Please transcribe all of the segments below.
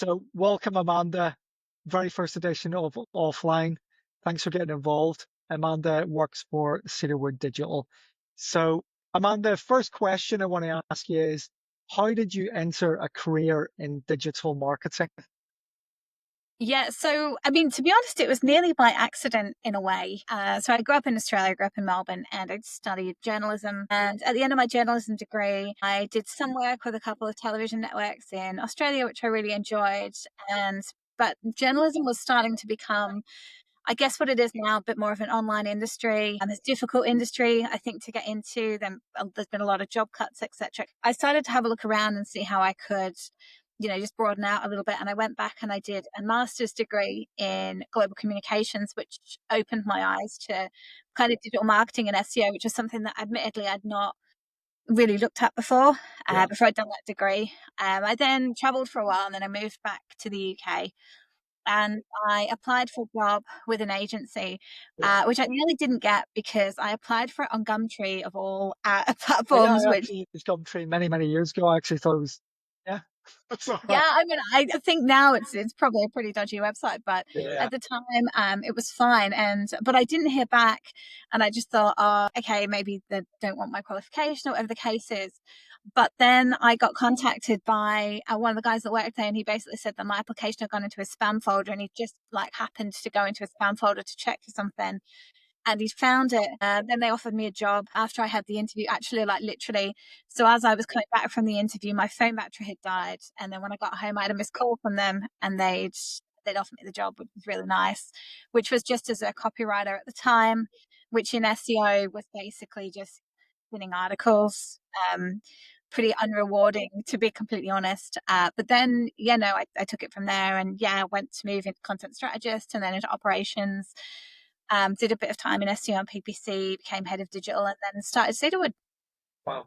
So welcome, Amanda. Very first edition of Offline. Thanks for getting involved. Amanda works for Cedarwood Digital. So, Amanda, first question I want to ask you is, how did you enter a career in digital marketing? Yeah, so I mean, to be honest, it was nearly by accident in a way. So I grew up in Australia, I grew up in Melbourne, and I studied journalism. And at the end of my journalism degree, I did some work with a couple of television networks in Australia, which I really enjoyed. But journalism was starting to become, I guess, what it is now, a bit more of an online industry, and it's a difficult industry, I think, to get into. Then there's been a lot of job cuts, etc. I started to have a look around and see how I could, just broaden out a little bit. And I went back and I did a master's degree in global communications, which opened my eyes to kind of digital marketing and SEO, which is something that admittedly I'd not really looked at before I'd done that degree. I then traveled for a while and then I moved back to the UK and I applied for a job with an agency, which I nearly didn't get because I applied for it on Gumtree of all platforms, I which actually used Gumtree many, many years ago. I actually thought it was, yeah, that's all yeah, right. I mean, I think now it's probably a pretty dodgy website, but Yeah, at the time, it was fine. But I didn't hear back, and I just thought, oh, okay, maybe they don't want my qualification or whatever the case is. But then I got contacted by one of the guys that worked there, and he basically said that my application had gone into a spam folder, and he just like happened to go into a spam folder to check for something, and he found it. Then they offered me a job after I had the interview, actually, like literally. So as I was coming back from the interview, my phone battery had died. And then when I got home, I had a missed call from them and they'd offered me the job, which was really nice, which was just as a copywriter at the time, which in SEO was basically just spinning articles. Pretty unrewarding, to be completely honest. But then, I took it from there and I went to move into content strategist and then into operations. Did a bit of time in SEO and PPC, became head of digital, and then started Cedarwood. wow.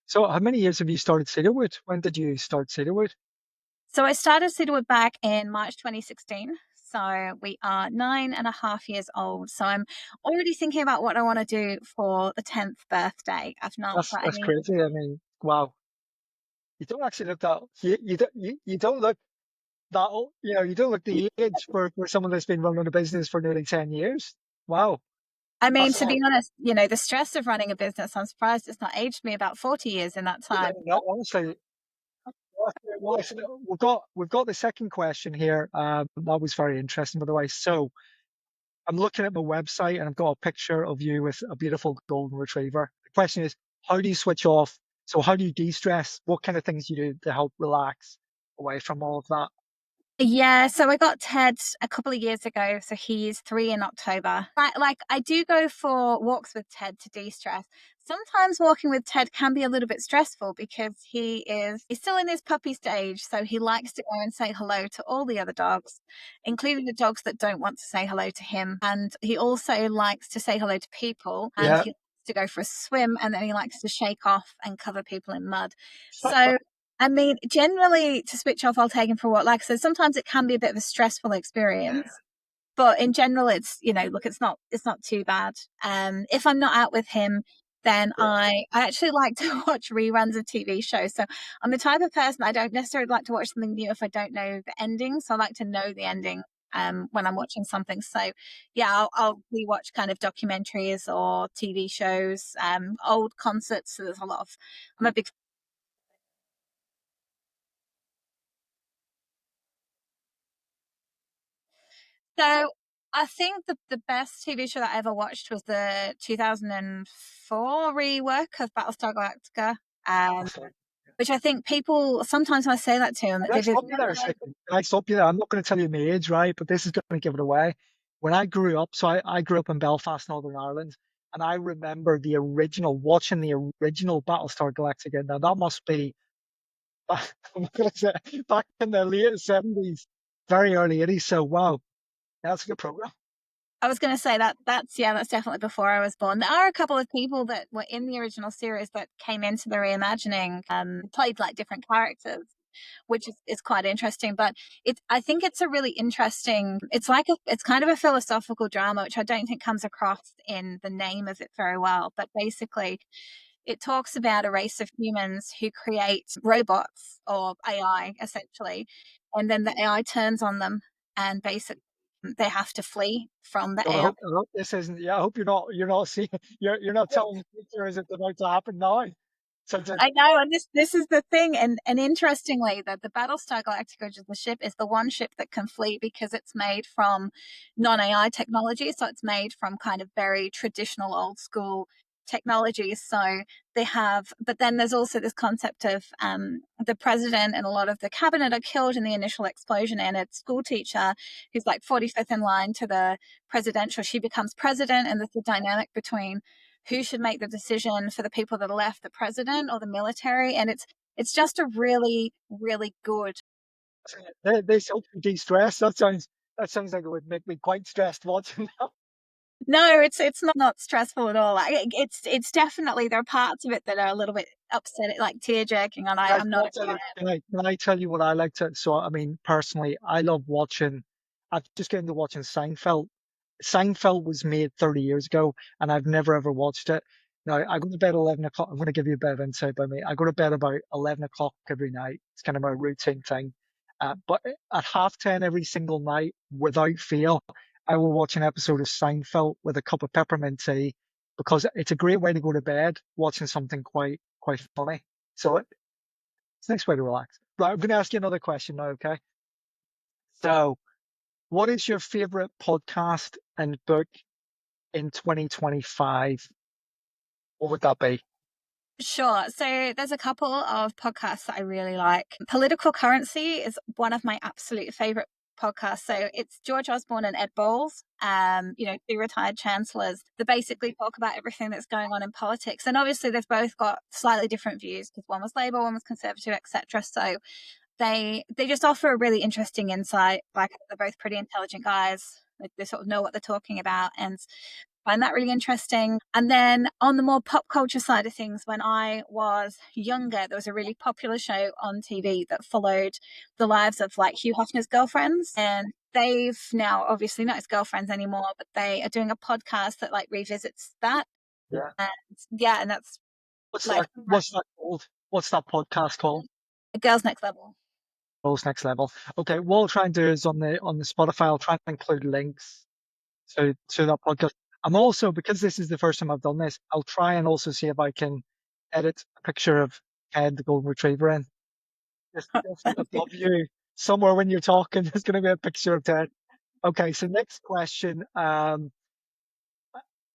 So how many years have you started Cedarwood? When did you start Cedarwood? So I started Cedarwood back in March 2016. So we are 9.5 years old. So I'm already thinking about what I want to do for the 10th birthday. I've not That's got that's any. crazy. I mean, wow. You don't actually look that you don't look that old. You don't look the age for someone that's been running a business for nearly 10 years. Wow. I mean, That's to be honest, the stress of running a business, I'm surprised it's not aged me about 40 years in that time. no, honestly. Well, we've got the second question here. That was very interesting, by the way. So I'm looking at my website and I've got a picture of you with a beautiful golden retriever. The question is, how do you switch off? So how do you de-stress? What kind of things do you do to help relax away from all of that? Yeah, so I got Ted a couple of years ago. So he's 3 in October. Like I do go for walks with Ted to de-stress. Sometimes walking with Ted can be a little bit stressful because he's still in his puppy stage. So he likes to go and say hello to all the other dogs, including the dogs that don't want to say hello to him. And he also likes to say hello to people and Yeah. he likes to go for a swim and then he likes to shake off and cover people in mud. So I mean, generally to switch off, I'll take him for a walk. Like I said, sometimes it can be a bit of a stressful experience, but in general, it's, look, it's not too bad. If I'm not out with him, then I actually like to watch reruns of TV shows. So I'm the type of person, I don't necessarily like to watch something new if I don't know the ending. So I like to know the ending when I'm watching something. So yeah, I'll rewatch kind of documentaries or TV shows, old concerts. So there's a lot of, I'm a big. So I think the best TV show that I ever watched was the 2004 rework of Battlestar Galactica, Can which I think people sometimes when I say that to them, I they've stop you there a second? Can I stop you there? I'm not going to tell you my age, right? But this is going to give it away. When I grew up, so I grew up in Belfast, Northern Ireland, and I remember watching the original Battlestar Galactica. Now that must be I'm gonna say back in the late 70s, very early 80s. So wow, that's a good program. I was going to say that's definitely before I was born. There are a couple of people that were in the original series that came into the reimagining, played like different characters, which is quite interesting. But I think it's a really interesting. It's kind of a philosophical drama, which I don't think comes across in the name of it very well. But basically, it talks about a race of humans who create robots or AI essentially, and then the AI turns on them and basically they have to flee from the God, AI. I hope this isn't. Yeah, I hope you're not seeing. You're not telling the future as it's about to happen now. So it's I know, and this is the thing, and interestingly, that the Battlestar Galactica, which is the ship, is the one ship that can flee because it's made from non-AI technology, so it's made from kind of very traditional, old school technologies. So they have, but then there's also this concept of the president and a lot of the cabinet are killed in the initial explosion, and a school teacher who's like 45th in line to the presidential, she becomes president, and there's a dynamic between who should make the decision for the people that are left, the president or the military. And it's just a really, really good. this helps you de-stress. That sounds like it would make me quite stressed watching that. No, it's not stressful at all. Like it's definitely, there are parts of it that are a little bit upsetting, like tear jerking, and I'm not a fan. Can I tell you what I like to? So I mean, personally, I love watching. I've just got into watching Seinfeld. Seinfeld was made 30 years ago, and I've never ever watched it. Now, I go to bed at 11 o'clock. I'm going to give you a bit of insight by me. I go to bed about 11 o'clock every night. It's kind of my routine thing. But at half 10 every single night, without fail, I will watch an episode of Seinfeld with a cup of peppermint tea because it's a great way to go to bed, watching something quite funny. So it's a nice way to relax. Right, I'm going to ask you another question now, okay? So, what is your favorite podcast and book in 2025? What would that be? Sure. So there's a couple of podcasts that I really like. Political Currency is one of my absolute favorite podcasts. So it's George Osborne and Ed Balls, two retired chancellors that basically talk about everything that's going on in politics. And obviously they've both got slightly different views because one was Labour, one was Conservative, etc. So they just offer a really interesting insight. Like, they're both pretty intelligent guys. They sort of know what they're talking about, and find that really interesting. And then on the more pop culture side of things, when I was younger, there was a really popular show on TV that followed the lives of like Hugh Hefner's girlfriends. And they've now obviously not his girlfriends anymore, but they are doing a podcast that like revisits that. Yeah. And yeah, and that's like What's that called? What's that podcast called? Girls Next Level. Girls Next Level. Okay, what I'll try and do is on the Spotify, I'll try and include links to that podcast. I'm also, because this is the first time I've done this, I'll try and also see if I can edit a picture of Ted the golden retriever in. Just above you, somewhere when you're talking, there's going to be a picture of Ted. Okay, so next question.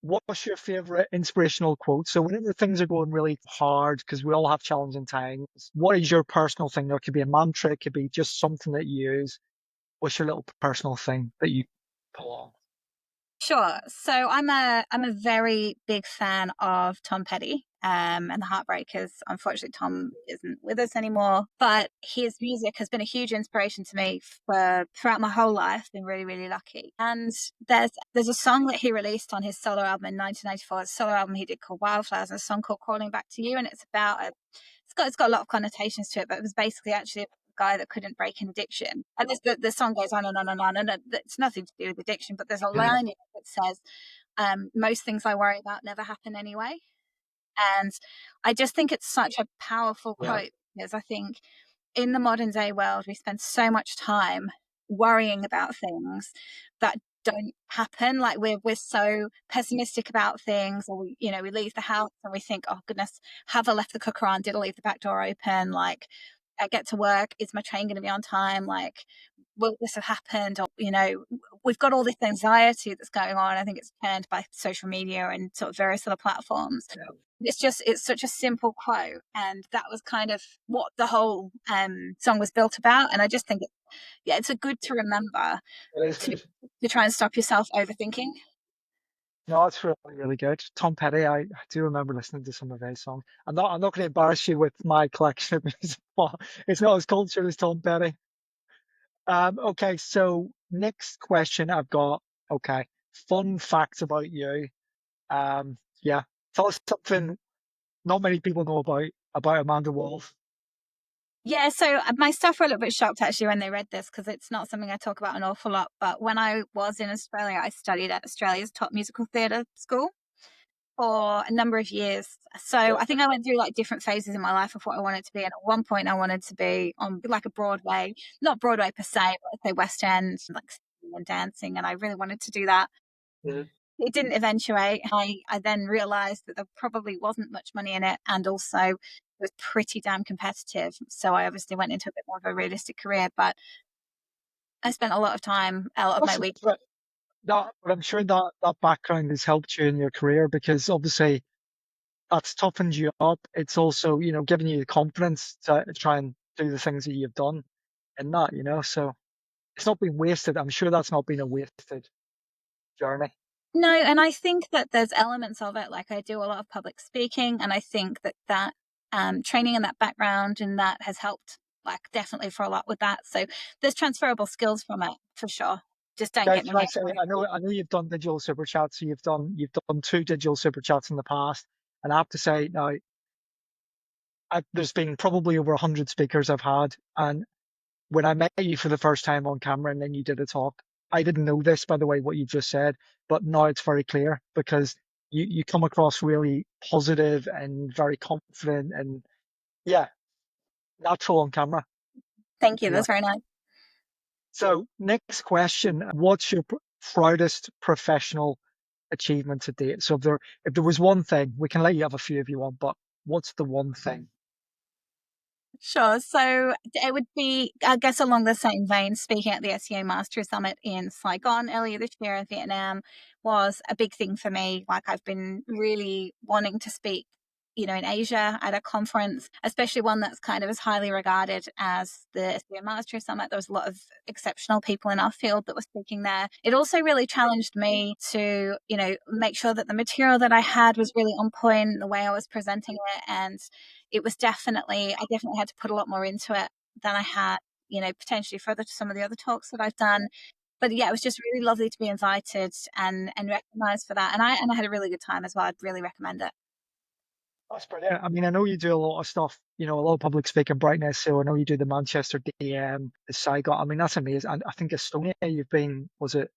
What's your favorite inspirational quote? So whenever things are going really hard, because we all have challenging times, what is your personal thing? There could be a mantra, it could be just something that you use. What's your little personal thing that you pull on? Sure. So I'm a very big fan of Tom Petty and the Heartbreakers. Unfortunately, Tom isn't with us anymore, but his music has been a huge inspiration to me for throughout my whole life. Been really, really lucky. And there's a song that he released on his solo album in 1994. It's a solo album he did called Wildflowers, and a song called Crawling Back to You, and it's about a it's got a lot of connotations to it, but it was basically actually a guy that couldn't break an addiction. And the song goes on and on and on, and it's nothing to do with addiction, but there's a Yeah. line in it that says, most things I worry about never happen anyway. And I just think it's such a powerful Yeah. quote, because I think in the modern day world, we spend so much time worrying about things that don't happen. Like, we're so pessimistic about things, or we leave the house and we think, oh goodness, have I left the cooker on? Did I leave the back door open? Like, I get to work, is my train going to be on time? Like, will this have happened? Or, we've got all this anxiety that's going on. I think it's turned by social media and sort of various other platforms. Yeah. It's such a simple quote, and that was kind of what the whole song was built about. And I just think it's a good to remember It is to good. try and stop yourself overthinking. No, it's really, really good. Tom Petty, I do remember listening to some of his songs. I'm not going to embarrass you with my collection of music, but it's not as cultured as Tom Petty. Okay, so next question I've got. Okay, fun facts about you. Yeah, tell us something not many people know about Amanda Wolf. Yeah, so my staff were a little bit shocked actually when they read this, because it's not something I talk about an awful lot. But when I was in Australia, I studied at Australia's top musical theatre school. for a number of years. So I think I went through like different phases in my life of what I wanted to be. And at one point I wanted to be on like a Broadway, not Broadway per se, but let's say West End, like singing and dancing. And I really wanted to do that. It didn't eventuate. I then realized that there probably wasn't much money in it. And also it was pretty damn competitive. So I obviously went into a bit more of a realistic career, but I spent a lot of time, a lot of my week. But I'm sure that background has helped you in your career, because obviously that's toughened you up. It's also, giving you the confidence to try and do the things that you've done in that. So it's not been wasted. I'm sure that's not been a wasted journey. No, and I think that there's elements of it. Like I do a lot of public speaking, and I think that training and that background and that has helped, like definitely for a lot with that. So there's transferable skills from it for sure. Just don't Guys, get me can I say, wrong. I know you've done digital super chats. So you've done 2 digital super chats in the past, and I have to say now, there's been probably over 100 speakers I've had, and when I met you for the first time on camera and then you did a talk, I didn't know this, by the way, what you just said, but now it's very clear, because you come across really positive and very confident and, yeah, natural on camera. Thank you. You know. That's very nice. So next question, what's your proudest professional achievement to date? So if there was one thing, we can let you have a few if you want, but what's the one thing? Sure. So it would be, I guess, along the same vein, speaking at the SEO Mastery Summit in Saigon earlier this year in Vietnam was a big thing for me. Like I've been really wanting to speak, in Asia at a conference, especially one that's kind of as highly regarded as the SEO Mastery Summit. There was a lot of exceptional people in our field that were speaking there. It also really challenged me to, make sure that the material that I had was really on point, the way I was presenting it, and it was I definitely had to put a lot more into it than I had, potentially further to some of the other talks that I've done. But yeah, it was just really lovely to be invited and recognized for that. And I had a really good time as well. I'd really recommend it. That's brilliant. I mean, I know you do a lot of stuff, a lot of public speaking, brightness. So I know you do the Manchester DM, the Saigon. I mean, that's amazing. And I think Estonia, you've been, was it?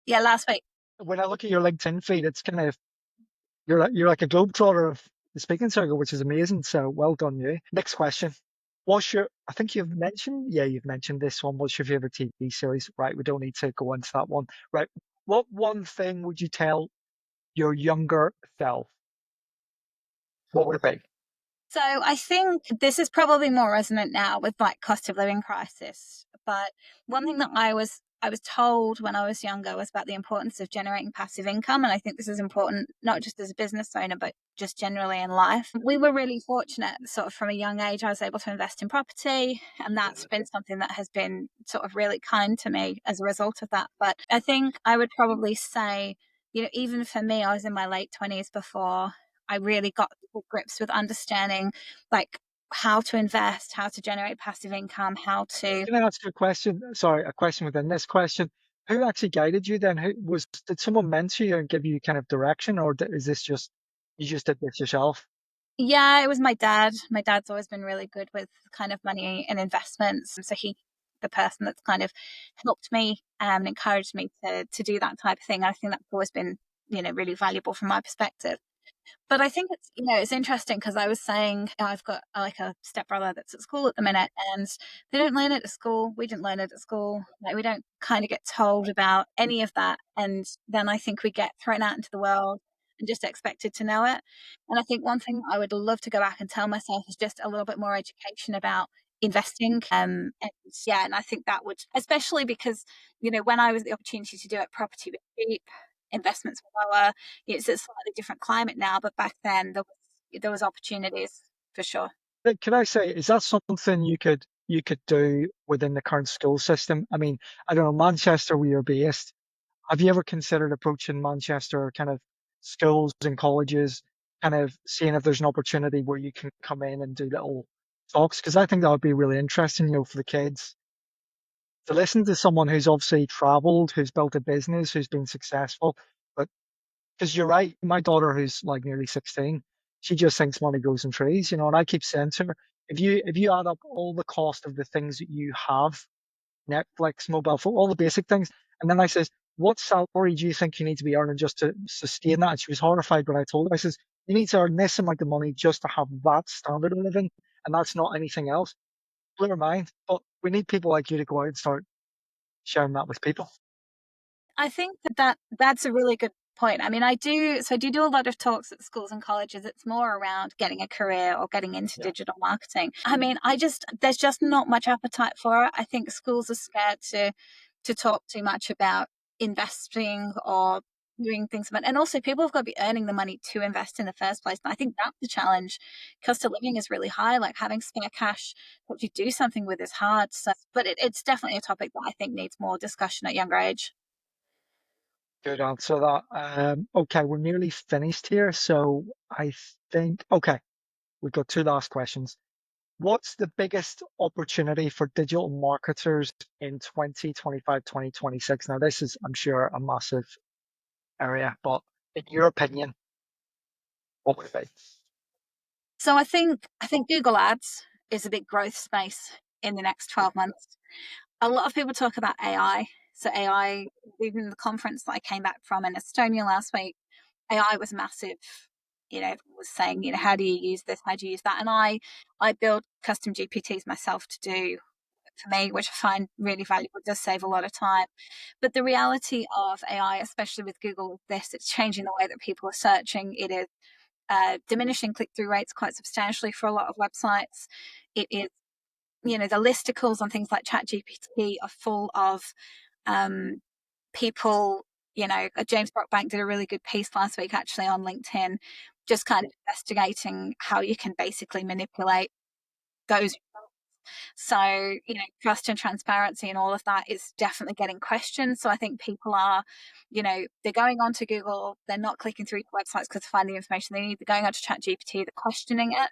Yeah, last week. When I look at your LinkedIn feed, it's kind of, you're like a globetrotter of the speaking circle, which is amazing. So well done, you. Next question. I think you've mentioned this one. What's your favorite TV series? Right. We don't need to go into that one. Right. What one thing would you tell your younger self? What would it be? So I think this is probably more resonant now with like cost of living crisis. But one thing that I was told when I was younger was about the importance of generating passive income. And I think this is important, not just as a business owner, but just generally in life. We were really fortunate, sort of from a young age, I was able to invest in property. And that's been something that has been sort of really kind to me as a result of that. But I think I would probably say, even for me, I was in my late 20s before I really got to grips with understanding like how to invest, how to generate passive income, how to. Can I ask you a question? Sorry, a question within this question. Who actually guided you then? Did someone mentor you and give you kind of direction, or is this just, you just did this yourself? Yeah, it was my dad. My dad's always been really good with kind of money and investments. So the person that's kind of helped me and encouraged me to do that type of thing. I think that's always been, really valuable from my perspective. But I think it's interesting because I was saying I've got like a stepbrother that's at school at the minute, and they don't learn it at school. We didn't learn it at school. Like we don't kind of get told about any of that, and then I think we get thrown out into the world and just expected to know it. And I think one thing I would love to go back and tell myself is just a little bit more education about investing. And yeah, and I think that would, especially because when I was the opportunity to do it, property was cheap, investments were lower. It's a slightly different climate now, but back then there was opportunities for sure. Can I say, is that something you could do within the current school system? I mean, I don't know, Manchester, where you're based. Have you ever considered approaching Manchester kind of schools and colleges, kind of seeing if there's an opportunity where you can come in and do little talks? Because I think that would be really interesting, for the kids to listen to someone who's obviously traveled, who's built a business, who's been successful. But because you're right, my daughter, who's like nearly 16, she just thinks money grows in trees, and I keep saying to her, if you add up all the cost of the things that you have, Netflix, mobile phone, all the basic things, and then I says, what salary do you think you need to be earning just to sustain that? And she was horrified when I told her. I says, you need to earn this amount of money just to have that standard of living, and that's not anything else. Blew her mind. But we need people like you to go out and start sharing that with people. I think that's a really good point. I mean, I do do a lot of talks at schools and colleges. It's more around getting a career or getting into digital marketing. I mean, there's just not much appetite for it. I think schools are scared to talk too much about investing or doing things about, and also people have got to be earning the money to invest in the first place. And I think that's the challenge. Cost of living is really high. Like having spare cash that you do something with is hard. So, but it's definitely a topic that I think needs more discussion at younger age. Good answer that. Okay, we're nearly finished here. So I think, okay, we've got two last questions. What's the biggest opportunity for digital marketers in 2025, 2026? Now, this is, I'm sure, a massive area, but in your opinion, what would it be? So I think Google Ads is a big growth space in the next 12 months. A lot of people talk about AI. So AI, even the conference that I came back from in Estonia last week, AI was massive. Was saying, how do you use this? How do you use that? And I build custom GPTs myself to do for me, which I find really valuable. It does save a lot of time. But the reality of AI, especially with Google, it's changing the way that people are searching. It is diminishing click-through rates quite substantially for a lot of websites. It is, the listicles on things like ChatGPT are full of people. James Brockbank did a really good piece last week actually on LinkedIn, just kind of investigating how you can basically manipulate those. So, trust and transparency and all of that is definitely getting questioned. So I think people are, they're going on to Google, they're not clicking through to websites because they find the information they need. They're going on to ChatGPT, they're questioning it.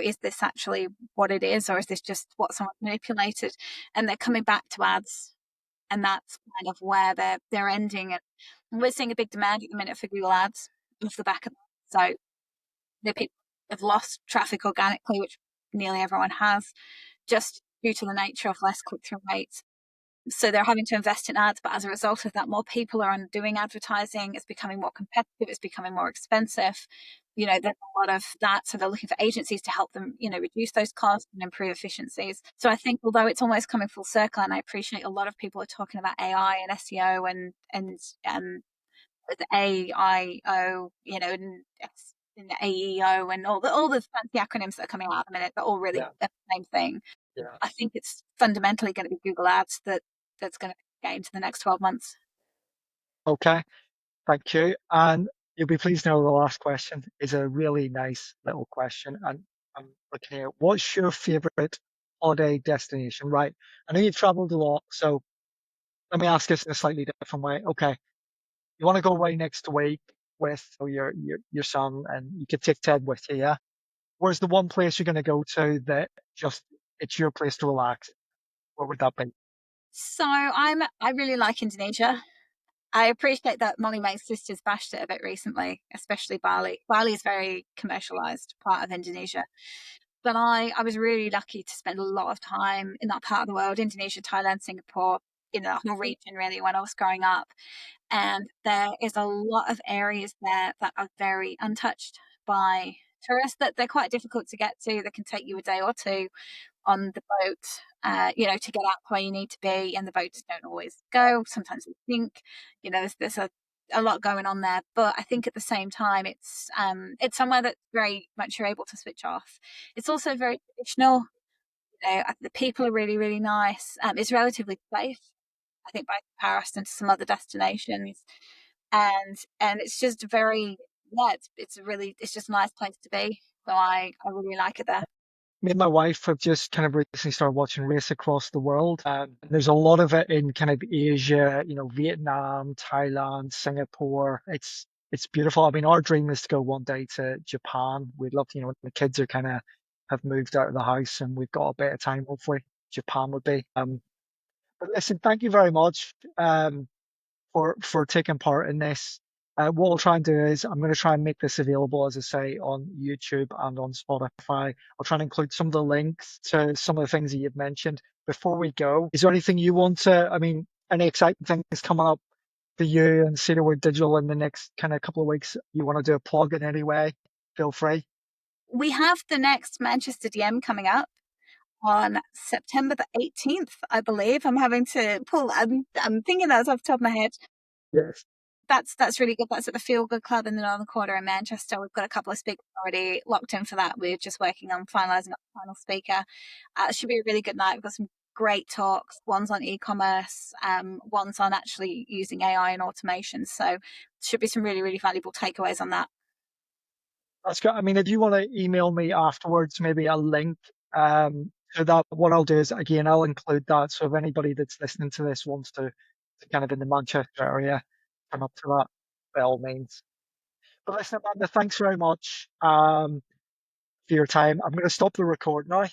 Is this actually what it is, or is this just what someone manipulated? And they're coming back to ads, and that's kind of where they're ending. And we're seeing a big demand at the minute for Google Ads off the back of that. So the people have lost traffic organically, which nearly everyone has, just due to the nature of less click-through rates. So they're having to invest in ads, but as a result of that, more people are doing advertising. It's becoming more competitive. It's becoming more expensive. There's a lot of that. So they're looking for agencies to help them, reduce those costs and improve efficiencies. So I think although it's almost coming full circle, and I appreciate a lot of people are talking about AI and SEO and the AIO, and the AEO and all the fancy acronyms that are coming out at the minute, they're all really the same thing. Yeah. I think it's fundamentally going to be Google Ads that's going to gain to the next 12 months. Okay, thank you. And you'll be pleased to know the last question is a really nice little question. And I'm looking here. What's your favorite holiday destination? Right. I know you've traveled a lot, so let me ask this in a slightly different way. Okay, you want to go away next week with your son, and you could take Ted with you, yeah? Where's the one place you're going to go to that just it's your place to relax? What would that be? So I really like Indonesia. I appreciate that Molly Mae's sisters bashed it a bit recently, especially Bali. Bali is very commercialized part of Indonesia. But I was really lucky to spend a lot of time in that part of the world, Indonesia, Thailand, Singapore, the whole region really when I was growing up. And there is a lot of areas there that are very untouched by tourists, that they're quite difficult to get to. They can take you a day or two on the boat, to get out where you need to be, and the boats don't always go. Sometimes they sink. There's a lot going on there, but I think at the same time, it's somewhere that very much you're able to switch off. It's also very traditional. The people are really, really nice. It's relatively safe, I think, by comparison to some other destinations, and it's just very, it's just a nice place to be. So I really like it there. Me and my wife have just kind of recently started watching Race Across the World. There's a lot of it in kind of Asia, Vietnam, Thailand, Singapore. It's beautiful. I mean, our dream is to go one day to Japan. We'd love to, when the kids are kind of have moved out of the house and we've got a bit of time, hopefully, Japan would be. But listen, thank you very much for taking part in this. What I'll try and do is I'm going to try and make this available, as I say, on YouTube and on Spotify. I'll try and include some of the links to some of the things that you've mentioned. Before we go, is there anything you want to, I mean, any exciting things coming up for you and Cedarwood Digital in the next kind of couple of weeks, you want to do a plug in any way, feel free. We have the next Manchester DM coming up on September the 18th, I believe. I'm having to pull, I'm thinking that's off the top of my head. Yes. That's really good. That's at the Feel Good Club in the Northern Quarter in Manchester. We've got a couple of speakers already locked in for that. We're just working on finalising the final speaker. It should be a really good night. We've got some great talks. One's on e-commerce, one's on actually using AI and automation. So should be some really, really valuable takeaways on that. That's good. I mean, if you want to email me afterwards, maybe a link to that, what I'll do is, again, I'll include that. So if anybody that's listening to this wants to kind of in the Manchester area, come up to that, by all means. But listen, Amanda, thanks very much for your time. I'm going to stop the record now.